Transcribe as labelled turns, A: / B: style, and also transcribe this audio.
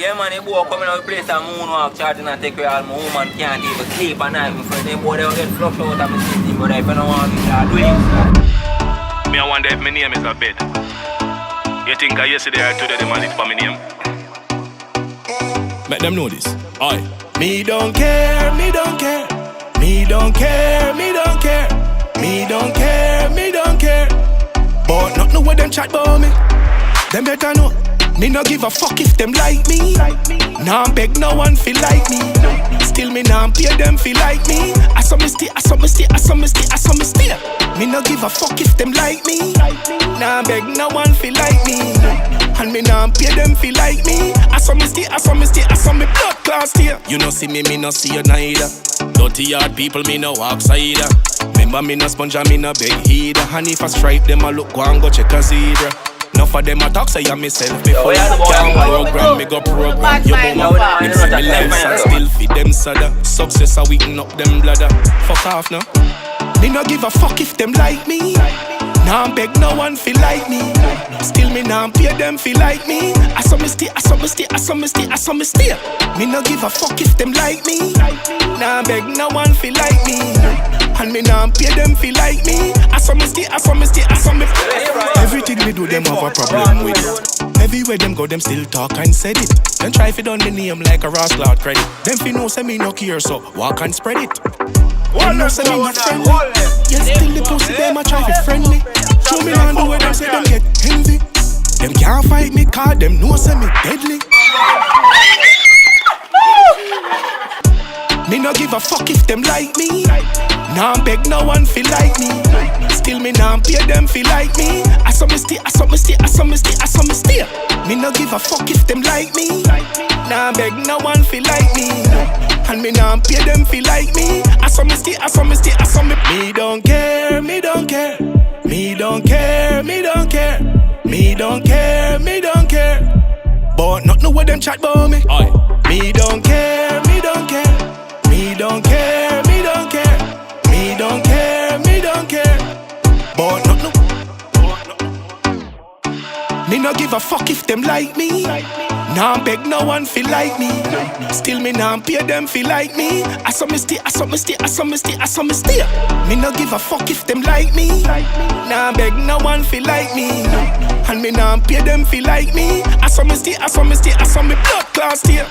A: Yeah man, the boy coming out place and moonwalk charging and take away all my woman can't even sleep at night. My friend, the boy they will get flushed out of my system, but if I don't want to start doing it.
B: Me I wonder if my name is a bed. You think yesterday or today the man it for my name? Make them know this. Aye.
C: Me don't care, me don't care. Me don't care, me don't care. Me don't care, me don't care. But not know what them chat about me. Them better know. Me no give a fuck if them like me. Nah beg no one feel like me. Still me nah pay them feel like me. I saw me stay, I saw me stay, I saw me stay, I saw me stay. Me no give a fuck if them like me. Nah beg no one feel like me. And me nah pay them feel like me. I saw me stay, I saw me stay, I saw me blood class here. You no see me no see you neither. Dirty yard people, me no walk side. Remember me no sponge and me no beg heater. And if I stripe them I look go and go check a zebra. Enough of them a talk say I'm myself before can't program, me go program your mama. Them see me life and still feed them soda. Success a weaken up them bladder. Fuck off now. Me no give a fuck if them like me. Nah beg no one feel like me. Still me nah pay them feel like me. I saw me stay, I saw me stay, I saw me stay, I saw me stay. Me no give a fuck if them like me. Nah beg no one feel like me. And me nah pay them feel like me. I saw me stay, I saw me stay, I saw me. Everything we do them have a problem with. Everywhere them go them still talk and said it. Then try fi done me name like a Ross Cloud credit. Them fi know say me no care so walk and spread it. Them know say me not friendly. Yes still the pussy them a try fi friendly. Show me on the way them say them get envy. Them can't fight me cause them know say me deadly. Me no give a fuck if them like me. Nah beg no one feel like me. Still me nah pay them feel like me. I saw me stay, I saw me stay, I saw me stay, I saw me stay. Me no give a fuck if them like me. Nah beg no one feel like me. And me nah pay them feel like me. I saw me stay, I saw me stay, I saw me. Me don't care, me don't care. Me don't care, me don't care. Me don't care, me don't care. But not know what them chat about me.
B: Aye.
C: Me don't care, me don't care. Me don't care, me don't care. Me don't care, me don't care. But no. Me no give a fuck if them like me. Nah beg no one feel like me. Still me nah pay them feel like me. I saw me stay, I saw me stay, I saw me stay, I saw me stay. Me no give a fuck if them like me. Nah beg no one feel like me. And me nah pay them feel like me. I saw me stay, I saw me stay, I saw me blood class here.